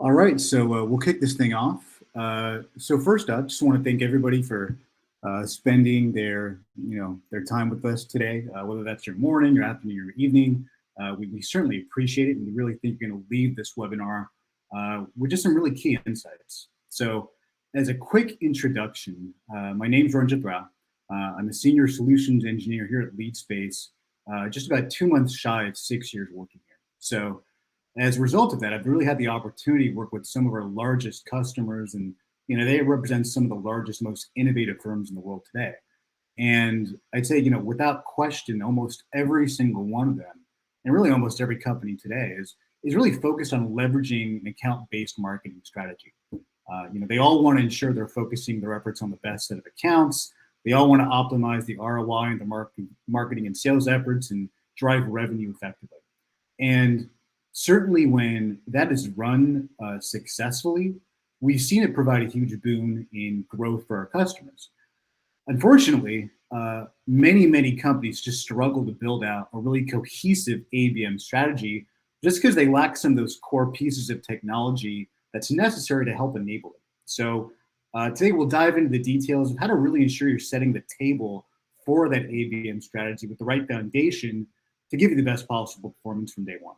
All right, so we'll kick this thing off. So first up, just want to thank everybody for spending their time with us today, whether that's your morning, your afternoon, your evening. We certainly appreciate it, and we really think you're going to leave this webinar with just some really key insights. So, as a quick introduction, my name is Ranjit Rao. I'm a senior solutions engineer here at LeadSpace, just about 2 months shy of 6 years working here. So as a result of that, I've really had the opportunity to work with some of our largest customers, and they represent some of the largest, most innovative firms in the world today. And I'd say, without question, almost every single one of them, and really almost every company today, is really focused on leveraging an account-based marketing strategy. They all want to ensure they're focusing their efforts on the best set of accounts. They all want to optimize the ROI and the marketing and sales efforts and drive revenue effectively. And certainly when that is run successfully, we've seen it provide a huge boon in growth for our customers. Unfortunately, many companies just struggle to build out a really cohesive ABM strategy just because they lack some of those core pieces of technology that's necessary to help enable it. So today we'll dive into the details of how to really ensure you're setting the table for that ABM strategy with the right foundation to give you the best possible performance from day one.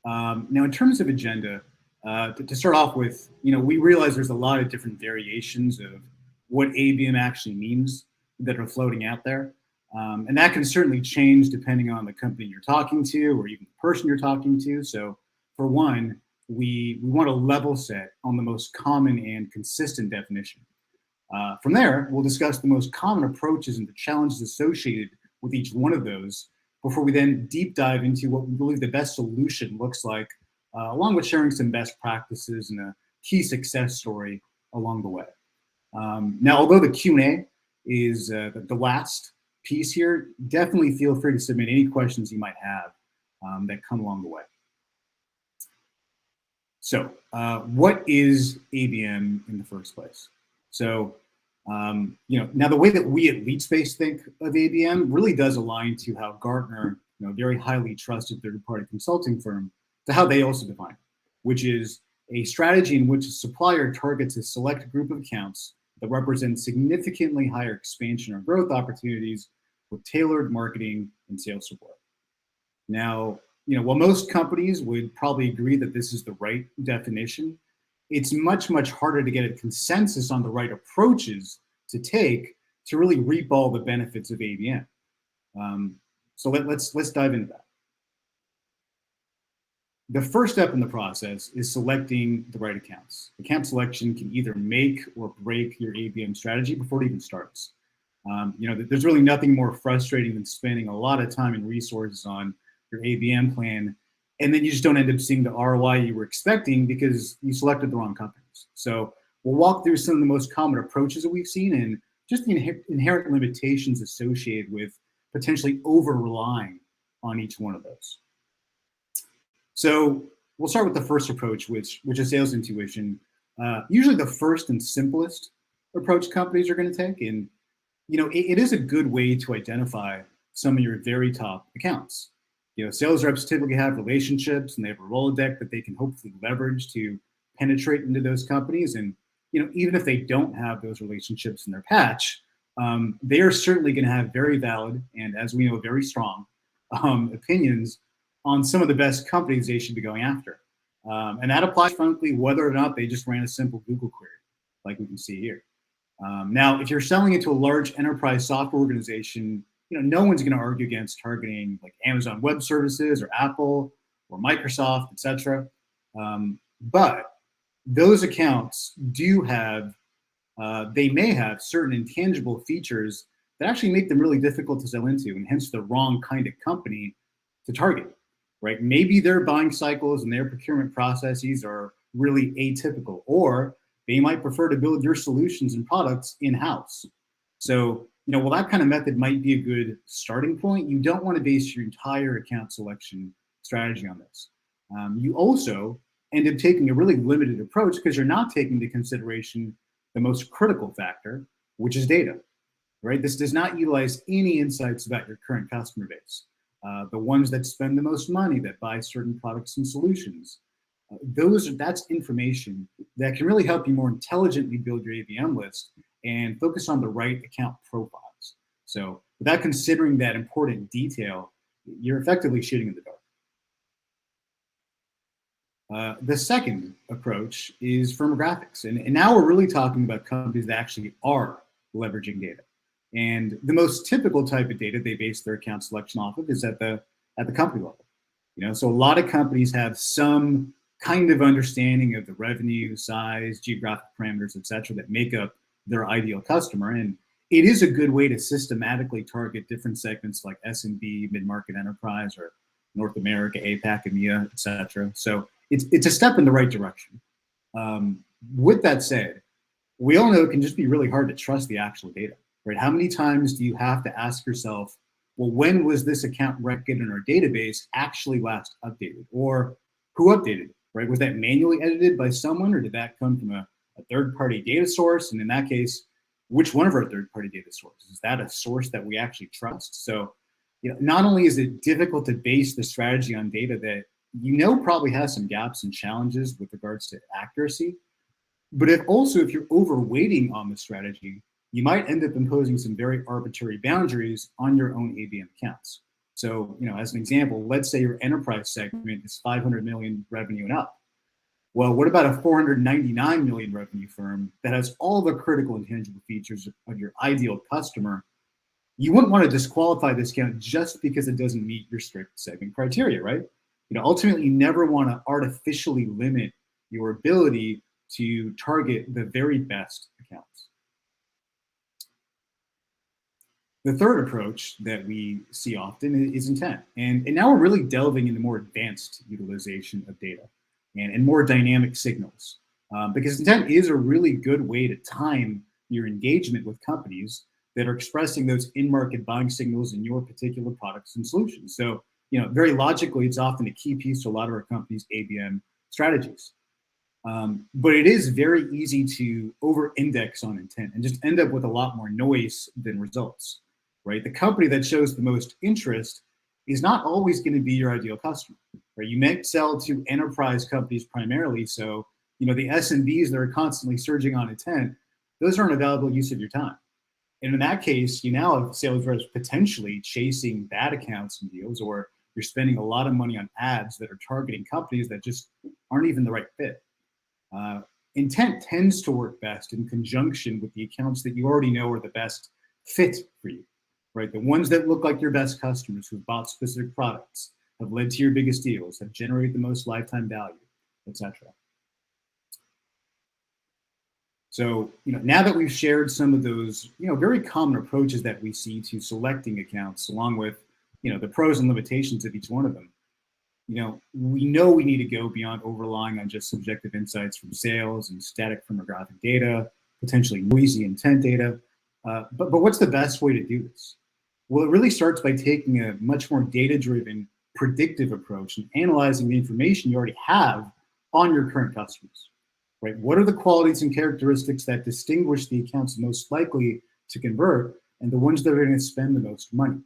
Now, in terms of agenda, to start off with, we realize there's a lot of different variations of what ABM actually means that are floating out there. And that can certainly change depending on the company you're talking to or even the person you're talking to. So for one, we want to level set on the most common and consistent definition. From there, we'll discuss the most common approaches and the challenges associated with each one of those before we then deep dive into what we believe the best solution looks like, along with sharing some best practices and a key success story along the way. Now, although the Q&A is the last piece here, definitely feel free to submit any questions you might have that come along the way. So what is ABM in the first place? So, now the way that we at LeadSpace think of ABM really does align to how Gartner, very highly trusted third-party consulting firm, to how they also define it, which is a strategy in which a supplier targets a select group of accounts that represent significantly higher expansion or growth opportunities with tailored marketing and sales support. Now, while most companies would probably agree that this is the right definition, it's much harder to get a consensus on the right approaches to take to really reap all the benefits of ABM. So let's dive into that. The first step in the process is selecting the right accounts. Account selection can either make or break your ABM strategy before it even starts. There's really nothing more frustrating than spending a lot of time and resources on your ABM plan, and then you just don't end up seeing the ROI you were expecting because you selected the wrong companies. So we'll walk through some of the most common approaches that we've seen and just the inherent limitations associated with potentially over-relying on each one of those. So we'll start with the first approach, which is sales intuition. Usually the first and simplest approach companies are going to take. And, it is a good way to identify some of your very top accounts. Sales reps typically have relationships and they have a Rolodex that they can hopefully leverage to penetrate into those companies. And, even if they don't have those relationships in their patch, they are certainly going to have very valid and, as we know, very strong opinions on some of the best companies they should be going after. And that applies, frankly, whether or not they just ran a simple Google query, like we can see here. Now, if you're selling into a large enterprise software organization, no one's going to argue against targeting like Amazon Web Services or Apple or Microsoft, etc. But those accounts do have, they may have certain intangible features that actually make them really difficult to sell into, and hence the wrong kind of company to target, right? Maybe their buying cycles and their procurement processes are really atypical, or they might prefer to build your solutions and products in-house. So, while that kind of method might be a good starting point, you don't want to base your entire account selection strategy on this. You also end up taking a really limited approach because you're not taking into consideration the most critical factor, which is data, right? This does not utilize any insights about your current customer base. the ones that spend the most money, that buy certain products and solutions. That's information that can really help you more intelligently build your ABM list and focus on the right account profiles. So without considering that important detail, you're effectively shooting in the dark. The second approach is firmographics. And now we're really talking about companies that actually are leveraging data. And the most typical type of data they base their account selection off of is at the company level. So a lot of companies have some kind of understanding of the revenue, size, geographic parameters, et cetera, that make up their ideal customer. And it is a good way to systematically target different segments like SMB, mid-market enterprise, or North America, APAC, EMEA, et cetera. So it's a step in the right direction. With that said, we all know it can just be really hard to trust the actual data, right? How many times do you have to ask yourself, well, when was this account record in our database actually last updated? Or who updated it, right? Was that manually edited by someone, or did that come from a third-party data source? And in that case, which one of our third-party data sources? Is that a source that we actually trust? So, not only is it difficult to base the strategy on data that probably has some gaps and challenges with regards to accuracy, but if you're overweighting on the strategy, you might end up imposing some very arbitrary boundaries on your own ABM accounts. So, as an example, let's say your enterprise segment is 500 million revenue and up. Well, what about a 499 million revenue firm that has all the critical and tangible features of your ideal customer? You wouldn't want to disqualify this account just because it doesn't meet your strict segment criteria, right? Ultimately, you never want to artificially limit your ability to target the very best accounts. The third approach that we see often is intent. And now we're really delving into more advanced utilization of data and more dynamic signals. Because intent is a really good way to time your engagement with companies that are expressing those in-market buying signals in your particular products and solutions. So, very logically, it's often a key piece to a lot of our companies' ABM strategies. But it is very easy to over-index on intent and just end up with a lot more noise than results, right? The company that shows the most interest is not always going to be your ideal customer, right? You might sell to enterprise companies primarily, so the SMBs that are constantly surging on intent, those aren't a valuable use of your time. And in that case, you now have sales reps potentially chasing bad accounts and deals, or you're spending a lot of money on ads that are targeting companies that just aren't even the right fit. Intent tends to work best in conjunction with the accounts that you already know are the best fit for you, right? The ones that look like your best customers who've bought specific products, have led to your biggest deals, have generated the most lifetime value, etc. So, now that we've shared some of those, very common approaches that we see to selecting accounts, along with, the pros and limitations of each one of them, we know we need to go beyond relying on just subjective insights from sales and static firmographic data, potentially noisy intent data. But what's the best way to do this? Well, it really starts by taking a much more data-driven, predictive approach and analyzing the information you already have on your current customers. Right? What are the qualities and characteristics that distinguish the accounts most likely to convert and the ones that are going to spend the most money?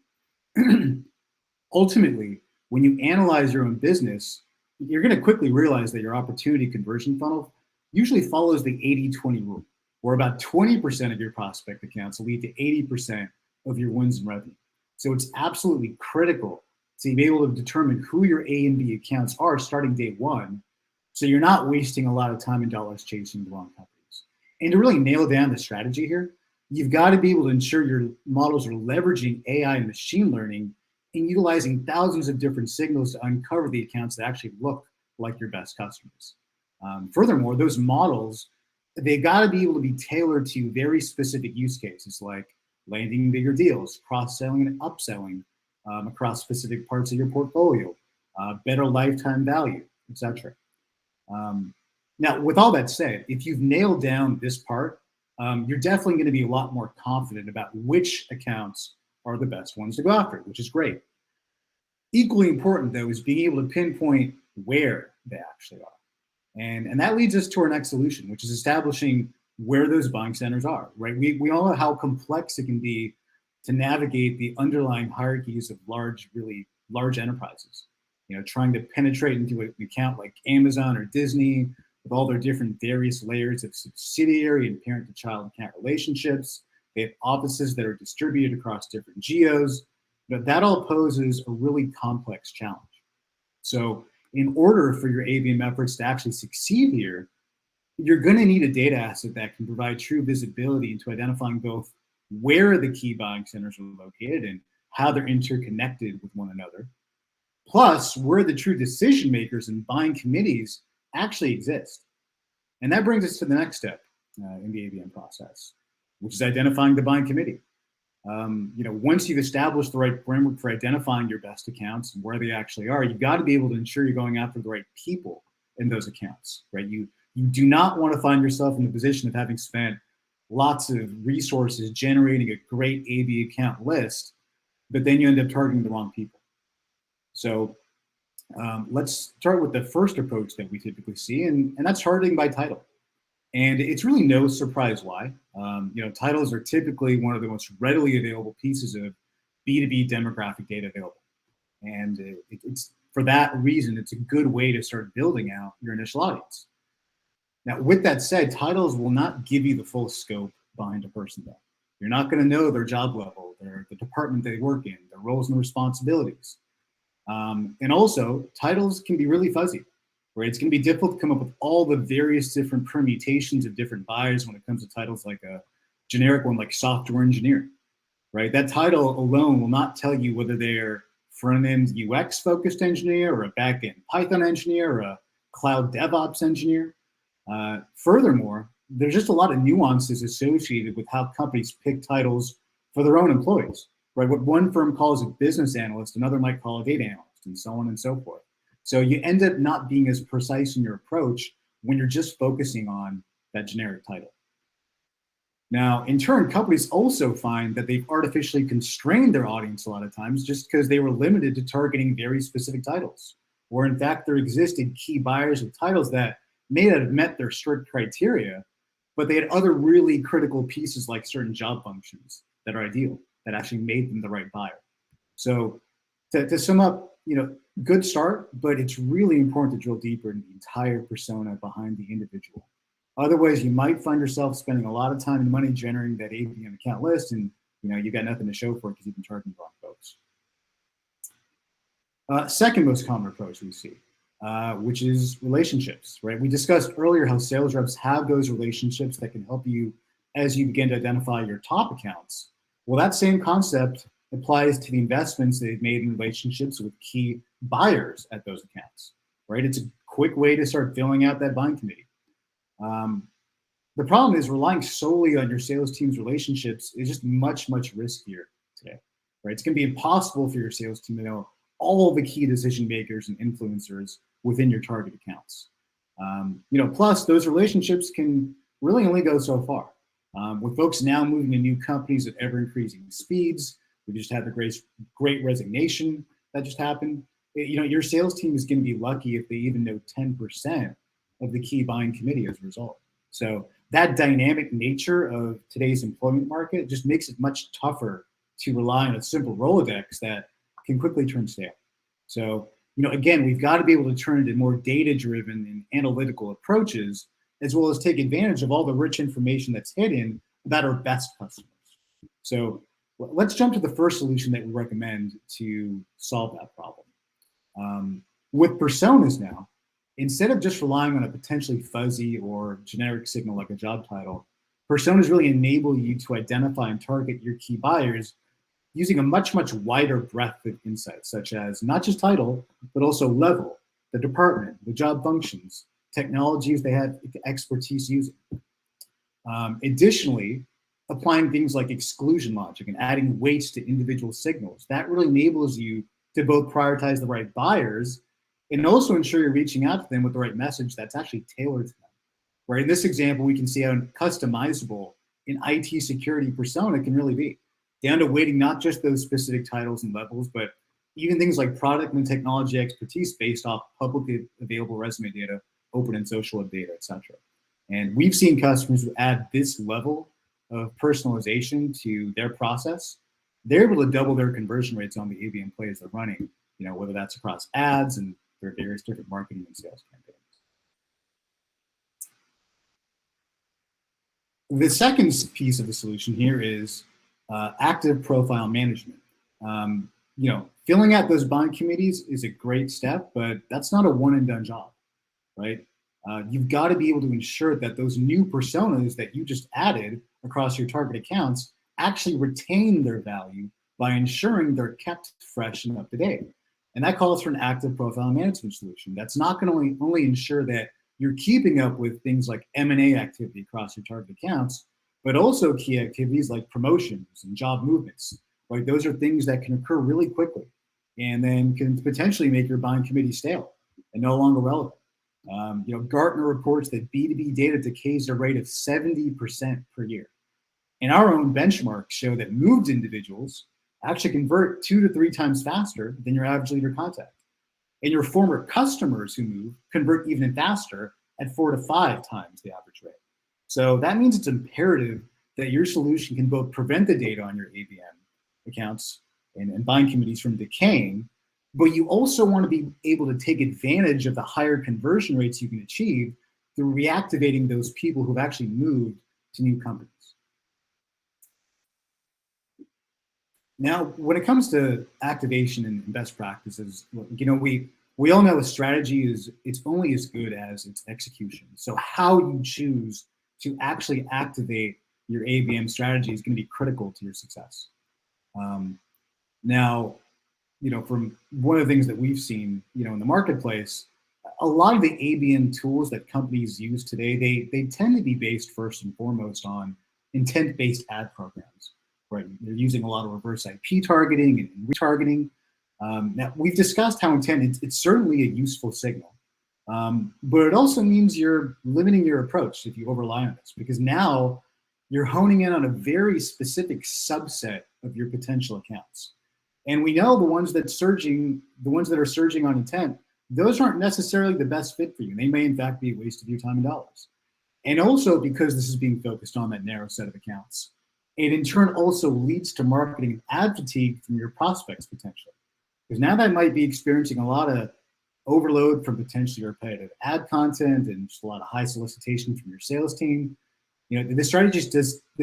Ultimately, when you analyze your own business, you're going to quickly realize that your opportunity conversion funnel usually follows the 80-20 rule, where about 20% of your prospect accounts lead to 80% of your wins and revenue. So it's absolutely critical to be able to determine who your A and B accounts are starting day one, so you're not wasting a lot of time and dollars chasing the wrong companies. And to really nail down the strategy here, you've got to be able to ensure your models are leveraging AI and machine learning and utilizing thousands of different signals to uncover the accounts that actually look like your best customers. Furthermore, those models, they've got to be able to be tailored to very specific use cases like landing bigger deals, cross-selling and upselling across specific parts of your portfolio, better lifetime value, etc. Now, with all that said, if you've nailed down this part, you're definitely going to be a lot more confident about which accounts are the best ones to go after, which is great. Equally important, though, is being able to pinpoint where they actually are. And that leads us to our next solution, which is establishing where those buying centers are, right? We all know how complex it can be to navigate the underlying hierarchies of large, really large enterprises, trying to penetrate into an account like Amazon or Disney with all their different various layers of subsidiary and parent to child account relationships. They have offices that are distributed across different geos. That all poses a really complex challenge. So in order for your ABM efforts to actually succeed here, you're going to need a data asset that can provide true visibility into identifying both where the key buying centers are located and how they're interconnected with one another, plus where the true decision makers and buying committees actually exist. And that brings us to the next step in the ABM process, which is identifying the buying committee. Once you've established the right framework for identifying your best accounts and where they actually are, you've got to be able to ensure you're going after the right people in those accounts, right? You do not want to find yourself in the position of having spent lots of resources generating a great AB account list, but then you end up targeting the wrong people. So let's start with the first approach that we typically see, and that's targeting by title. And it's really no surprise why. Titles are typically one of the most readily available pieces of B2B demographic data available. And it's for that reason, it's a good way to start building out your initial audience. Now, with that said, titles will not give you the full scope behind a person though. You're not going to know their job level, the department they work in, their roles and responsibilities. And also, titles can be really fuzzy. Right? It's going to be difficult to come up with all the various different permutations of different buyers when it comes to titles like a generic one like software engineer, right? That title alone will not tell you whether they're front-end UX focused engineer or a back-end Python engineer or a cloud DevOps engineer. Furthermore, there's just a lot of nuances associated with how companies pick titles for their own employees, right? What one firm calls a business analyst, another might call a data analyst, and so on and so forth. So you end up not being as precise in your approach when you're just focusing on that generic title. Now, in turn, companies also find that they've artificially constrained their audience a lot of times just because they were limited to targeting very specific titles. Or in fact, there existed key buyers of titles that may not have met their strict criteria, but they had other really critical pieces like certain job functions that are ideal, that actually made them the right buyer. So to sum up, good start, but it's really important to drill deeper in the entire persona behind the individual. Otherwise, you might find yourself spending a lot of time and money generating that ABM account list, and you got nothing to show for it because you've been targeting the wrong folks. Second most common approach we see, which is relationships, right? We discussed earlier how sales reps have those relationships that can help you as you begin to identify your top accounts. Well, that same concept applies to the investments they've made in relationships with key buyers at those accounts, right? It's a quick way to start filling out that buying committee. The problem is relying solely on your sales team's relationships is just much, much riskier today, right? It's going to be impossible for your sales team to know all the key decision makers and influencers within your target accounts. Plus those relationships can really only go so far. With folks now moving to new companies at ever increasing speeds, we just had the great resignation that just happened. Your sales team is going to be lucky if they even know 10% of the key buying committee as a result. So that dynamic nature of today's employment market just makes it much tougher to rely on a simple Rolodex that can quickly turn stale. So, again, we've got to be able to turn into more data-driven and analytical approaches, as well as take advantage of all the rich information that's hidden about our best customers. So let's jump to the first solution that we recommend to solve that problem. With personas now, instead of just relying on a potentially fuzzy or generic signal like a job title, personas really enable you to identify and target your key buyers using a much, much wider breadth of insights, such as not just title, but also level, the department, the job functions, technologies they have expertise using. Additionally, applying things like exclusion logic and adding weights to individual signals, that really enables you to both prioritize the right buyers and also ensure you're reaching out to them with the right message that's actually tailored to them. Right? In this example, we can see how customizable an IT security persona can really be, down to weighting not just those specific titles and levels, but even things like product and technology expertise based off publicly available resume data, open and social web data, et cetera. And we've seen customers who add this level of personalization to their process, they're able to double their conversion rates on the ABM plays they're running whether that's across ads and their various different marketing and sales campaigns. The second piece of the solution here is active profile management. Filling out those buying committees is a great step, but that's not a one and done job, right? You've got to be able to ensure that those new personas that you just added across your target accounts actually retain their value by ensuring they're kept fresh and up to date. And that calls for an active profile management solution. That's not going to only ensure that you're keeping up with things like M&A activity across your target accounts, but also key activities like promotions and job movements. Right? Those are things that can occur really quickly and then can potentially make your buying committee stale and no longer relevant. Gartner reports that B2B data decays at a rate of 70% per year. And our own benchmarks show that moved individuals actually convert 2 to 3 times faster than your average leader contact. And your former customers who move convert even faster at 4 to 5 times the average rate. So that means it's imperative that your solution can both prevent the data on your ABM accounts and buying committees from decaying, but you also want to be able to take advantage of the higher conversion rates you can achieve through reactivating those people who've actually moved to new companies. Now, when it comes to activation and best practices, we all know a strategy it's only as good as its execution. So how you choose to actually activate your ABM strategy is going to be critical to your success. Now, from one of the things that we've seen, in the marketplace, a lot of the ABM tools that companies use today, they tend to be based first and foremost on intent-based ad programs, right? They're using a lot of reverse IP targeting and retargeting. Now, we've discussed how intent, it's certainly a useful signal, but it also means you're limiting your approach if you over-rely on this, because now you're honing in on a very specific subset of your potential accounts. And we know the ones that are surging on intent, those aren't necessarily the best fit for you. They may in fact be a waste of your time and dollars. And also because this is being focused on that narrow set of accounts, it in turn also leads to marketing ad fatigue from your prospects potentially. Because now they might be experiencing a lot of overload from potentially repetitive ad content and just a lot of high solicitation from your sales team. The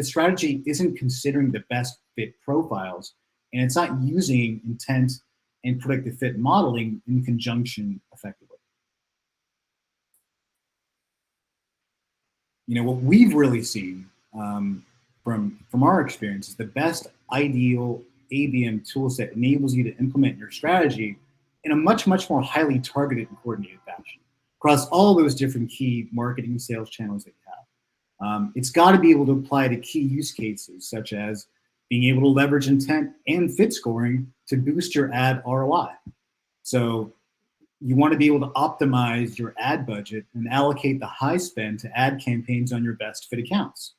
strategy isn't considering the best fit profiles, and it's not using intent and predictive fit modeling in conjunction effectively. What we've really seen from our experience is the best ideal ABM tool set enables you to implement your strategy in a much, much more highly targeted and coordinated fashion across all those different key marketing and sales channels that you have. It's got to be able to apply to key use cases, such as being able to leverage intent and fit scoring to boost your ad ROI. So you want to be able to optimize your ad budget and allocate the high spend to ad campaigns on your best fit accounts.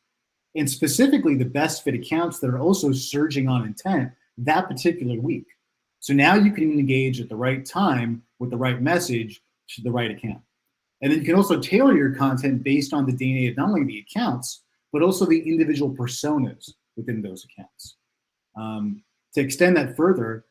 And specifically the best fit accounts that are also surging on intent that particular week. So now you can engage at the right time with the right message to the right account. And then you can also tailor your content based on the DNA of not only the accounts, but also the individual personas within those accounts. To extend that further,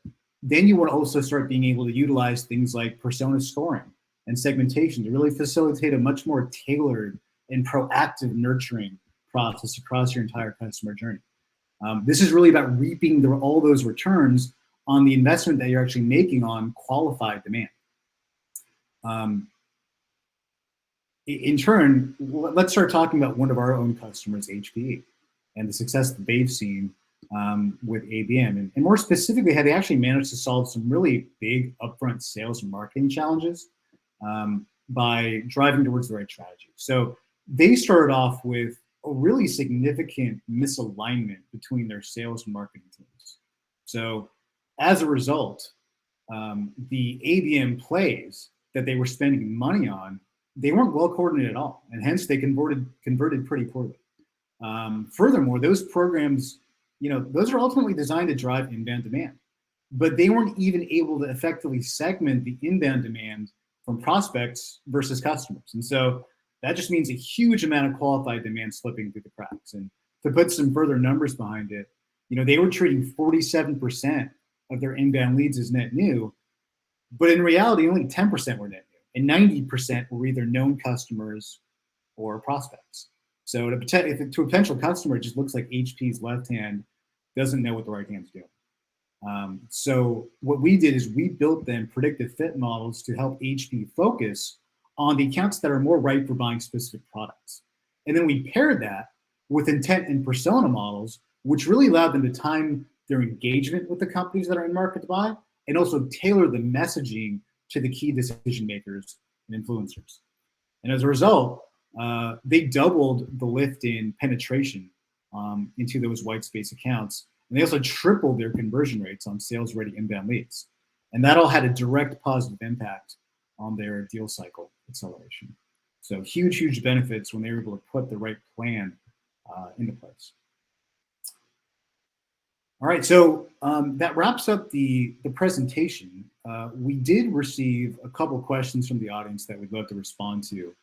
then you want to also start being able to utilize things like persona scoring and segmentation to really facilitate a much more tailored and proactive nurturing process across your entire customer journey. This is really about reaping all those returns on the investment that you're actually making on qualified demand. In turn, let's start talking about one of our own customers, HPE, and the success that they've seen with ABM, and more specifically, how they actually managed to solve some really big upfront sales and marketing challenges by driving towards the right strategy. So they started off with a really significant misalignment between their sales and marketing teams. So as a result, the ABM plays that they were spending money on, they weren't well coordinated at all, and hence they converted pretty poorly. Furthermore, those programs, those are ultimately designed to drive inbound demand, but they weren't even able to effectively segment the inbound demand from prospects versus customers. And so that just means a huge amount of qualified demand slipping through the cracks. And to put some further numbers behind it, they were treating 47% of their inbound leads as net new, But in reality, only 10% were net new, and 90% were either known customers or prospects. So to a potential customer, it just looks like HP's left hand doesn't know what the right hand's doing. So what we did is we built them predictive fit models to help HP focus on the accounts that are more ripe for buying specific products. And then we paired that with intent and persona models, which really allowed them to time their engagement with the companies that are in market to buy, and also tailor the messaging to the key decision makers and influencers. And as a result, they doubled the lift in penetration into those white space accounts. And they also tripled their conversion rates on sales-ready inbound leads. And that all had a direct positive impact on their deal cycle acceleration. So huge, huge benefits when they were able to put the right plan into place. All right, so that wraps up the presentation. We did receive a couple questions from the audience that we'd love to respond to.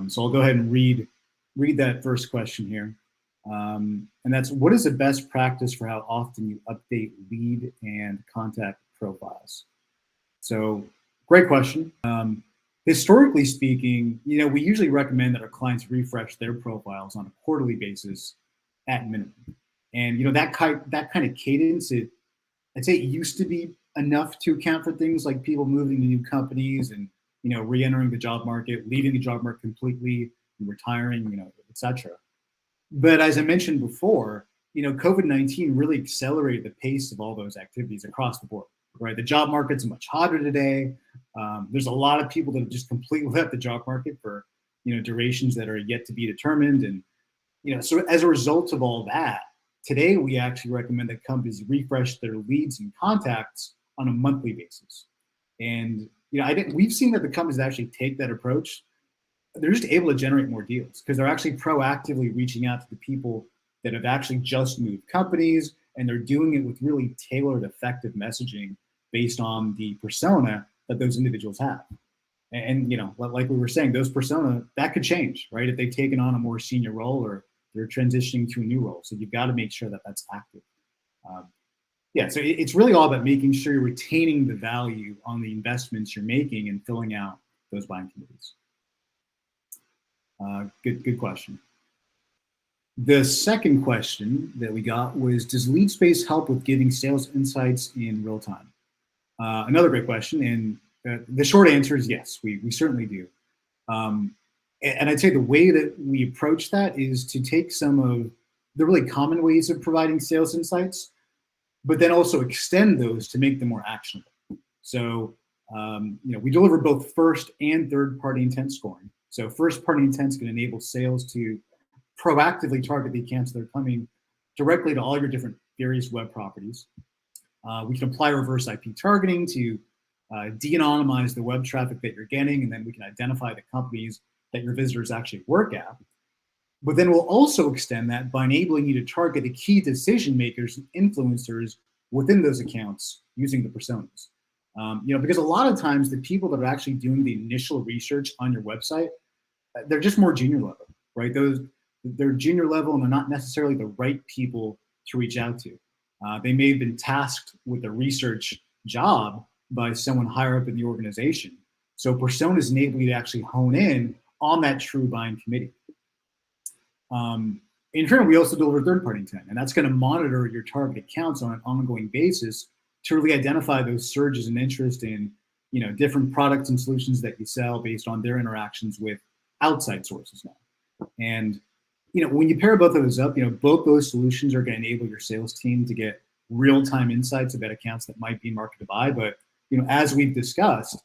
So I'll go ahead and read that first question here. And that's, what is the best practice for how often you update lead and contact profiles? So great question. Historically speaking, we usually recommend that our clients refresh their profiles on a quarterly basis at minimum. And that kind of cadence, I'd say it used to be enough to account for things like people moving to new companies and re-entering the job market, leaving the job market completely, retiring, etc. But as I mentioned before, COVID-19 really accelerated the pace of all those activities across the board, right? The job market's much hotter today. There's a lot of people that have just completely left the job market for, durations that are yet to be determined. And, so as a result of all that, today we actually recommend that companies refresh their leads and contacts on a monthly basis. And, I think we've seen that the companies that actually take that approach, they're just able to generate more deals because they're actually proactively reaching out to the people that have actually just moved companies, and they're doing it with really tailored, effective messaging based on the persona that those individuals have. And like we were saying, those persona, that could change, right? If they've taken on a more senior role or they're transitioning to a new role. So you've got to make sure that that's active. So it's really all about making sure you're retaining the value on the investments you're making and filling out those buying committees. Good question. The second question that we got was, does LeadSpace help with giving sales insights in real time? Another great question, and the short answer is yes, we certainly do. And I'd say the way that we approach that is to take some of the really common ways of providing sales insights, but then also extend those to make them more actionable. So, we deliver both first and third-party intent scoring. So first-party intent is going to enable sales to proactively target the accounts that are coming directly to all your different various web properties. We can apply reverse IP targeting to de-anonymize the web traffic that you're getting, and then we can identify the companies that your visitors actually work at. But then we'll also extend that by enabling you to target the key decision makers and influencers within those accounts using the personas. Because a lot of times the people that are actually doing the initial research on your website, they're just more junior level, right? They're junior level and they're not necessarily the right people to reach out to. They may have been tasked with a research job by someone higher up in the organization. So personas enable you to actually hone in on that true buying committee. In turn, we also deliver third-party intent, and that's going to monitor your target accounts on an ongoing basis to really identify those surges in interest in, different products and solutions that you sell based on their interactions with outside sources now. And, when you pair both of those up, both those solutions are going to enable your sales team to get real-time insights about accounts that might be market to buy. But, as we've discussed,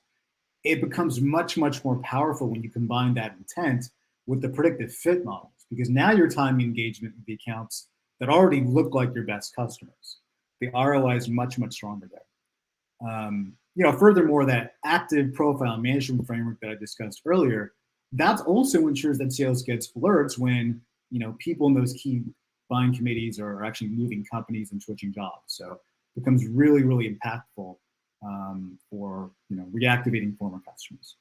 it becomes much, much more powerful when you combine that intent with the predictive fit models, because now you're timing engagement with the accounts that already look like your best customers. The ROI is much, much stronger there. Furthermore, that active profile management framework that I discussed earlier, that also ensures that sales gets alerts when, people in those key buying committees are actually moving companies and switching jobs. So it becomes really, really impactful for, reactivating former customers.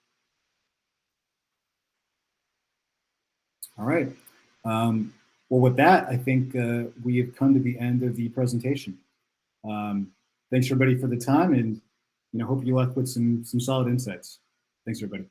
All right. Well, with that, I think we have come to the end of the presentation. Thanks everybody for the time, and hope you left with some solid insights. Thanks, everybody.